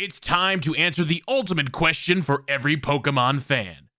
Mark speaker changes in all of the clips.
Speaker 1: It's time to answer the ultimate question for every Pokemon fan.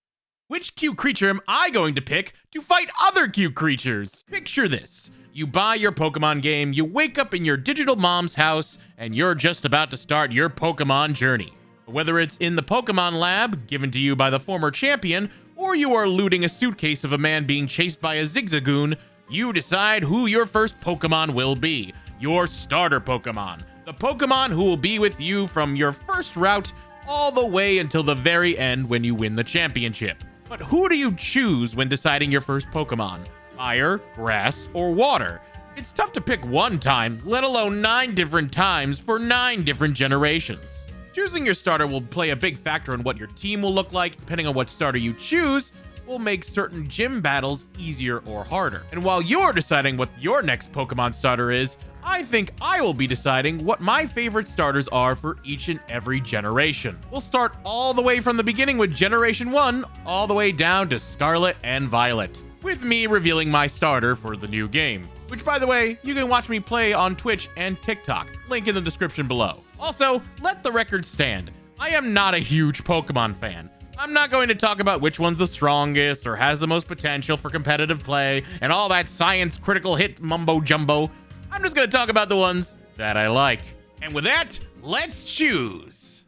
Speaker 1: Which cute creature am I going to pick to fight other cute creatures? Picture this. You buy your Pokemon game, you wake up in your digital mom's house, and you're just about to start your Pokemon journey. Whether it's in the Pokemon lab, given to you by the former champion, or you are looting a suitcase of a man being chased by a Zigzagoon, you decide who your first Pokemon will be. Your starter Pokemon. The Pokemon who will be with you from your first route all the way until the very end when you win the championship. But who do you choose when deciding your first Pokemon? Fire, grass, or water? It's tough to pick one time, let alone 9 different times for 9 different generations. Choosing your starter will play a big factor in what your team will look like. Depending on what starter you choose, will make certain gym battles easier or harder. And while you're deciding what your next Pokemon starter is, I think I will be deciding what my favorite starters are for each and every generation. We'll start all the way from the beginning with Generation 1, all the way down to Scarlet and Violet, with me revealing my starter for the new game, which, by the way, you can watch me play on Twitch and TikTok, link in the description below. Also, let the record stand, I am not a huge Pokemon fan. I'm not going to talk about which one's the strongest or has the most potential for competitive play and all that science critical hit mumbo jumbo. I'm just going to talk about the ones that I like. And with that, let's choose.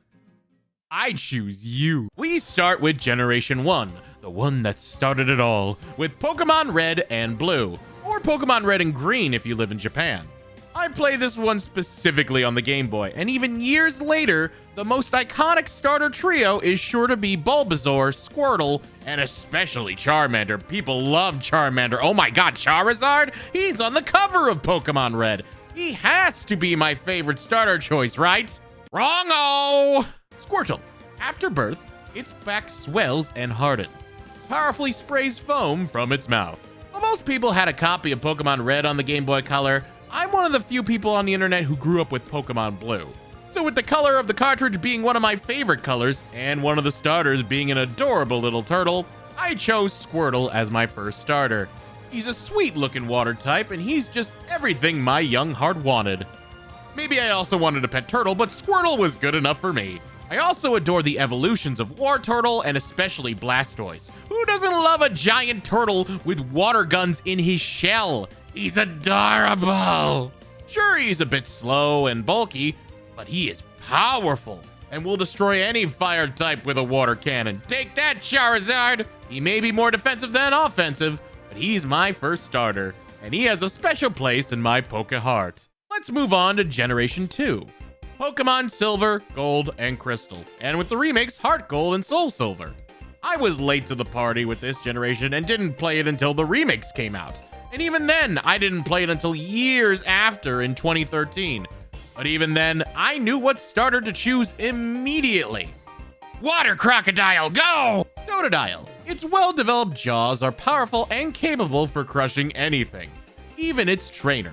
Speaker 1: I choose you. We start with Generation 1, the one that started it all, with Pokemon Red and Blue, or Pokemon Red and Green if you live in Japan. I played this one specifically on the Game Boy, and even years later, the most iconic starter trio is sure to be Bulbasaur, Squirtle, and especially Charmander. People love Charmander. Oh my god, Charizard? He's on the cover of Pokemon Red. He has to be my favorite starter choice, right? Wrong-o! Squirtle. After birth, its back swells and hardens. Powerfully sprays foam from its mouth. While most people had a copy of Pokemon Red on the Game Boy Color, I'm one of the few people on the internet who grew up with Pokemon Blue. So with the color of the cartridge being one of my favorite colors, and one of the starters being an adorable little turtle, I chose Squirtle as my first starter. He's a sweet-looking water type, and he's just everything my young heart wanted. Maybe I also wanted a pet turtle, but Squirtle was good enough for me. I also adore the evolutions of Wartortle and especially Blastoise. Who doesn't love a giant turtle with water guns in his shell? He's adorable! Sure, he's a bit slow and bulky, but he is powerful and will destroy any fire type with a water cannon. Take that, Charizard! He may be more defensive than offensive, but he's my first starter, and he has a special place in my Poke heart. Let's move on to Generation 2. Pokemon Silver, Gold, and Crystal, and with the remakes Heart Gold and Soul Silver. I was late to the party with this generation and didn't play it until the remakes came out. And even then, I didn't play it until years after in 2013. But even then, I knew what starter to choose immediately. Water Crocodile, go! Totodile. Its well-developed jaws are powerful and capable for crushing anything, even its trainer.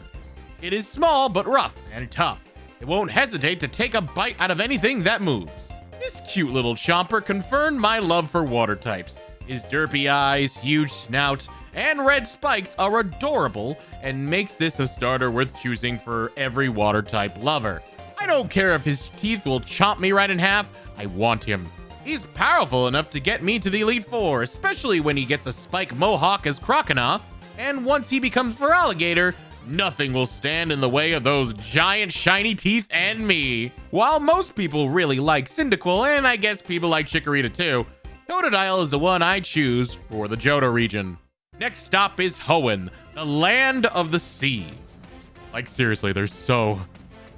Speaker 1: It is small but rough and tough. It won't hesitate to take a bite out of anything that moves. This cute little chomper confirmed my love for water types. His derpy eyes, huge snout, and red spikes are adorable and makes this a starter worth choosing for every water type lover. I don't care if his teeth will chomp me right in half, I want him. He's powerful enough to get me to the Elite Four, especially when he gets a spike mohawk as Croconaw, and once he becomes Feraligatr, nothing will stand in the way of those giant shiny teeth and me. While most people really like Cyndaquil, and I guess people like Chikorita too, Totodile is the one I choose for the Johto region. Next stop is Hoenn, the land of the sea. Like seriously, there's so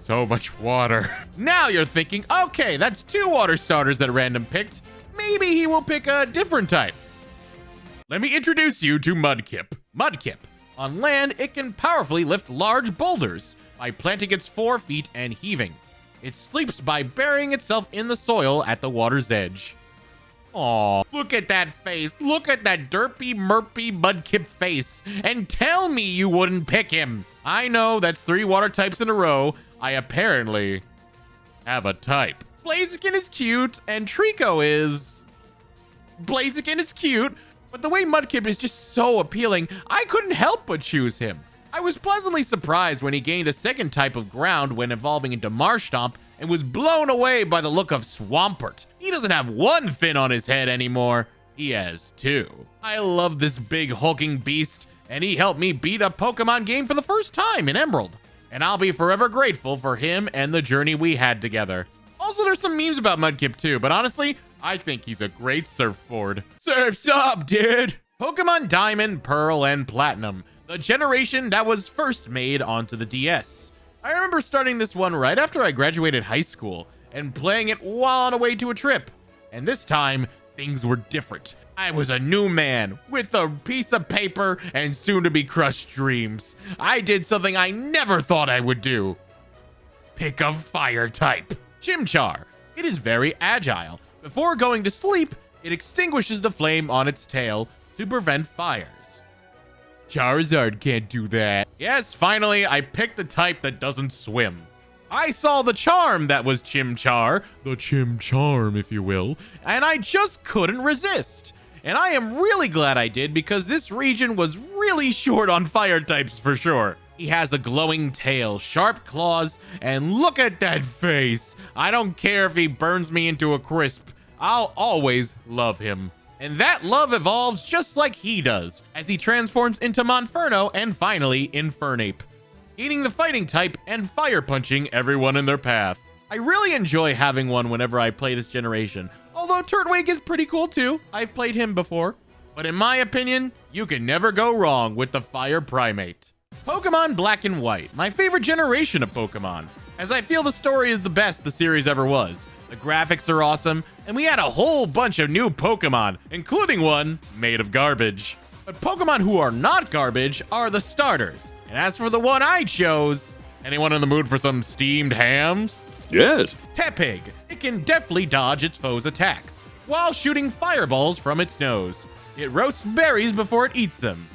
Speaker 1: much water. Now you're thinking, okay, that's 2 water starters that random picked. Maybe he will pick a different type. Let me introduce you to Mudkip. Mudkip. On land, it can powerfully lift large boulders by planting its 4 feet and heaving. It sleeps by burying itself in the soil at the water's edge. Aw, look at that face. Look at that derpy, murpy Mudkip face. And tell me you wouldn't pick him. I know, that's 3 water types in a row. I apparently have a type. Blaziken is cute, and Trico is... Blaziken is cute, but the way Mudkip is just so appealing, I couldn't help but choose him. I was pleasantly surprised when he gained a second type of ground when evolving into Marshtomp and was blown away by the look of Swampert. He doesn't have one fin on his head anymore. He has two. I love this big hulking beast, and he helped me beat a Pokemon game for the first time in Emerald. And I'll be forever grateful for him and the journey we had together. Also, there's some memes about Mudkip too, but honestly, I think he's a great surfboard. Surf's up, dude! Pokemon Diamond, Pearl, and Platinum, the generation that was first made onto the DS. I remember starting this one right after I graduated high school and playing it while on a way to a trip. And this time, things were different. I was a new man with a piece of paper and soon-to-be crushed dreams. I did something I never thought I would do. Pick a fire type. Chimchar. It is very agile. Before going to sleep, it extinguishes the flame on its tail to prevent fires. Charizard can't do that. Yes, finally, I picked the type that doesn't swim. I saw the charm that was Chimchar, the Chimcharm, if you will, and I just couldn't resist. And I am really glad I did because this region was really short on fire types for sure. He has a glowing tail, sharp claws, and look at that face. I don't care if he burns me into a crisp. I'll always love him. And that love evolves just like he does, as he transforms into Monferno and finally Infernape, eating the fighting type and fire punching everyone in their path. I really enjoy having one whenever I play this generation, although Turtwig is pretty cool too. I've played him before. But in my opinion, you can never go wrong with the Fire Primate. Pokemon Black and White, my favorite generation of Pokemon, as I feel the story is the best the series ever was. The graphics are awesome, and we had a whole bunch of new Pokemon, including one made of garbage. But Pokemon who are not garbage are the starters. And as for the one I chose, anyone in the mood for some steamed hams?
Speaker 2: Yes.
Speaker 1: Tepig. It can deftly dodge its foes' attacks, while shooting fireballs from its nose. It roasts berries before it eats them.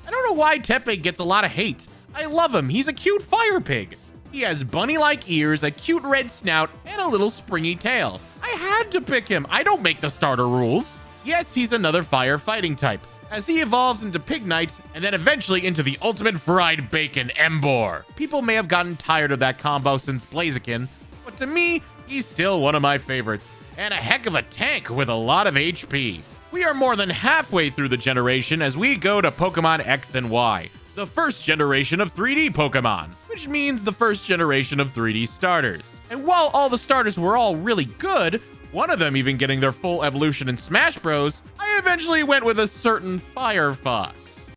Speaker 1: I don't know why Tepig gets a lot of hate. I love him. He's a cute fire pig. He has bunny-like ears, a cute red snout, and a little springy tail. I had to pick him. I don't make the starter rules. Yes, he's another fire fighting type, as he evolves into Pignite and then eventually into the ultimate fried bacon Emboar. People may have gotten tired of that combo since Blaziken, but to me, he's still one of my favorites, and a heck of a tank with a lot of HP. We are more than halfway through the generation as we go to Pokemon X and Y, the first generation of 3D Pokemon, which means the first generation of 3D starters. And while all the starters were all really good, one of them even getting their full evolution in Smash Bros, I eventually went with a certain Firefox.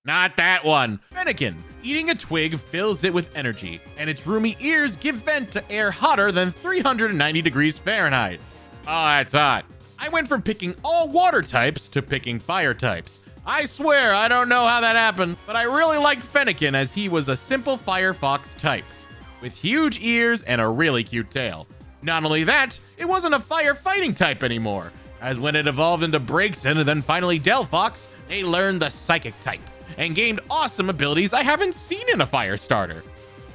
Speaker 1: Not that one. Fennekin. Eating a twig fills it with energy, and its roomy ears give vent to air hotter than 390 degrees Fahrenheit. Oh, that's hot. I went from picking all water types to picking fire types. I swear, I don't know how that happened, but I really liked Fennekin as he was a simple Firefox type, with huge ears and a really cute tail. Not only that, it wasn't a fire fighting type anymore, as when it evolved into Braixen and then finally Delphox, they learned the psychic type, and gained awesome abilities I haven't seen in a fire starter.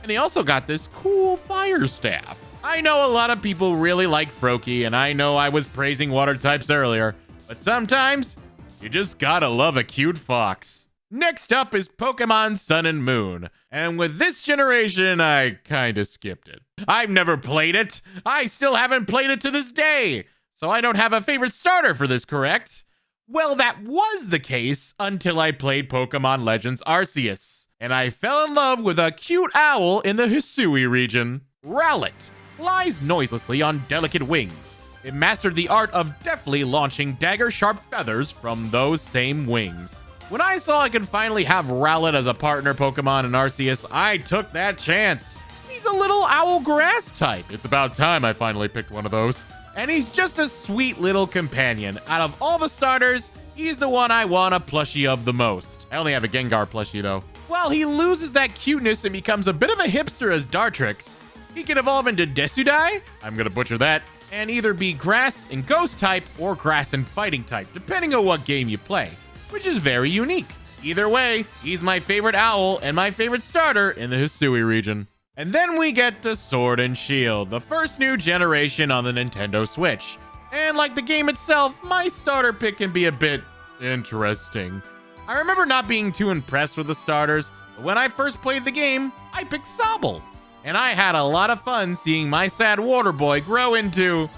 Speaker 1: And they also got this cool fire staff. I know a lot of people really like Froakie, and I know I was praising water types earlier, but sometimes you just gotta love a cute fox. Next up is Pokemon Sun and Moon, and with this generation, I kinda skipped it. I've never played it. I still haven't played it to this day, so I don't have a favorite starter for this, correct? Well, that was the case until I played Pokemon Legends Arceus, and I fell in love with a cute owl in the Hisui region. Rowlet flies noiselessly on delicate wings. It mastered the art of deftly launching dagger-sharp feathers from those same wings. When I saw I could finally have Rowlet as a partner Pokemon in Arceus, I took that chance. He's a little owl grass type. It's about time I finally picked one of those. And he's just a sweet little companion. Out of all the starters, he's the one I want a plushie of the most. I only have a Gengar plushie though. While he loses that cuteness and becomes a bit of a hipster as Dartrix, he can evolve into Desudai, I'm gonna butcher that, and either be grass and ghost type or grass and fighting type, depending on what game you play, which is very unique. Either way, he's my favorite owl and my favorite starter in the Hisui region. And then we get to Sword and Shield, the first new generation on the Nintendo Switch. And like the game itself, my starter pick can be a bit interesting. I remember not being too impressed with the starters, but when I first played the game, I picked Sobble. and I had a lot of fun seeing my sad water boy grow into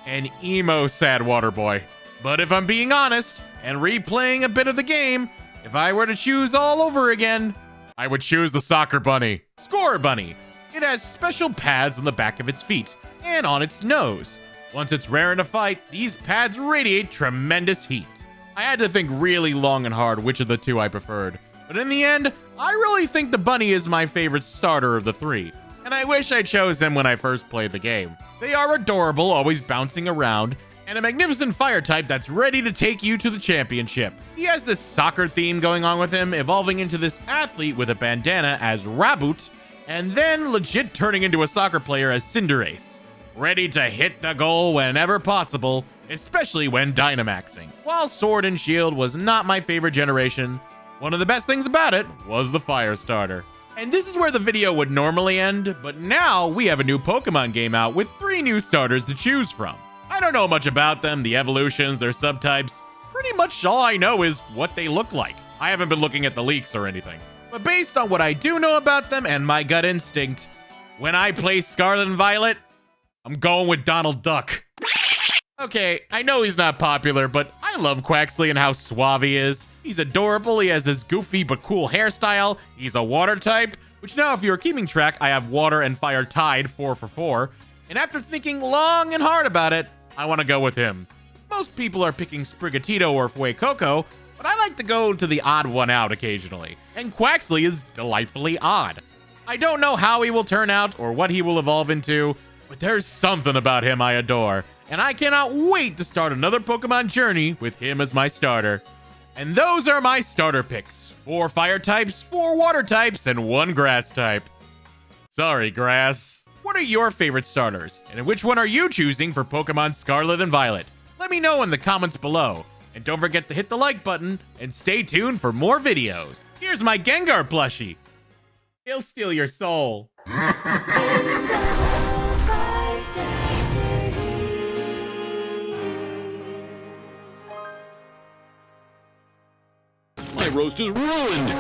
Speaker 1: an emo sad water boy. But if I'm being honest, and replaying a bit of the game, if I were to choose all over again, I would choose the soccer bunny. Score bunny. It has special pads on the back of its feet and on its nose. Once it's raring to fight, these pads radiate tremendous heat. I had to think really long and hard which of the two I preferred, but in the end, I really think the bunny is my favorite starter of the three, and I wish I chose him when I first played the game. They are adorable, always bouncing around, and a magnificent fire type that's ready to take you to the championship. He has this soccer theme going on with him, evolving into this athlete with a bandana as Raboot, and then legit turning into a soccer player as Cinderace, ready to hit the goal whenever possible, especially when Dynamaxing. While Sword and Shield was not my favorite generation, one of the best things about it was the fire starter. And this is where the video would normally end, but now we have a new Pokemon game out with 3 new starters to choose from. I don't know much about them, the evolutions, their subtypes. Pretty much all I know is what they look like. I haven't been looking at the leaks or anything. But based on what I do know about them and my gut instinct, when I play Scarlet and Violet, I'm going with Donald Duck. Okay, I know he's not popular, but I love Quaxley and how suave he is. He's adorable, he has this goofy but cool hairstyle, he's a water type, which now if you're keeping track, I have water and fire tied 4 for 4. And after thinking long and hard about it, I want to go with him. Most people are picking Sprigatito or Fuecoco, but I like to go to the odd one out occasionally, and Quaxley is delightfully odd. I don't know how he will turn out or what he will evolve into, but there's something about him I adore, and I cannot wait to start another Pokemon journey with him as my starter. And those are my starter picks. 4 fire types, 4 water types, and 1 grass type. Sorry, grass. What are your favorite starters, and which one are you choosing for Pokemon Scarlet and Violet? Let me know in the comments below. And don't forget to hit the like button, and stay tuned for more videos. Here's my Gengar plushie. He'll steal your soul.
Speaker 2: My roast is ruined!